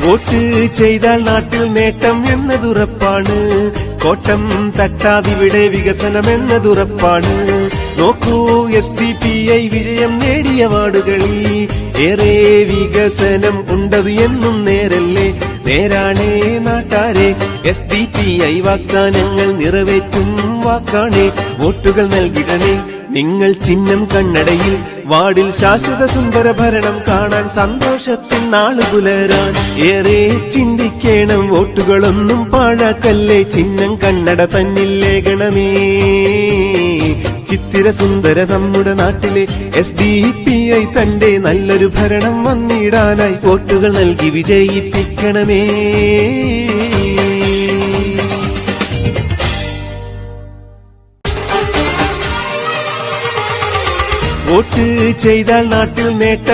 Vote ചെയ്താൽ നാട്ടിൽ നേട്ടം എന്നതുറപ്പാണ്. കോട്ടം തട്ടാതിവിടെ വികസനം എന്നതുറപ്പാണ്. നോക്കൂ SDPI വിജയം നേടിയ വാർഡുകളിൽ ഏറെ വികസനം ഉണ്ടത് എന്നും നേരല്ലേ? നേരാണേ നാട്ടാരെ, SDPI വാഗ്ദാനങ്ങൾ നിറവേറ്റും വാക്കാണേ. വോട്ടുകൾ നൽകിടണേ നിങ്ങൾ ചിഹ്നം കണ്ണടയിൽ. വാർഡിൽ ശാശ്വത സുന്ദര ഭരണം കാണാൻ സന്തോഷത്തിൻ നാള് പുലരാൻ ഏറെ ചിന്തിക്കണം. വോട്ടുകളൊന്നും പാഴാക്കല്ലേ, ചിഹ്നം കണ്ണട തന്നില്ലേകണമേ. ചിത്തിര സുന്ദര നമ്മുടെ നാട്ടിലെ SDPI തന്റെ നല്ലൊരു ഭരണം വന്നിടാനായി വോട്ടുകൾ നൽകി വിജയിപ്പിക്കണമേ. വോട്ട് ചെയ്താൽ നാട്ടിൽ നേട്ടം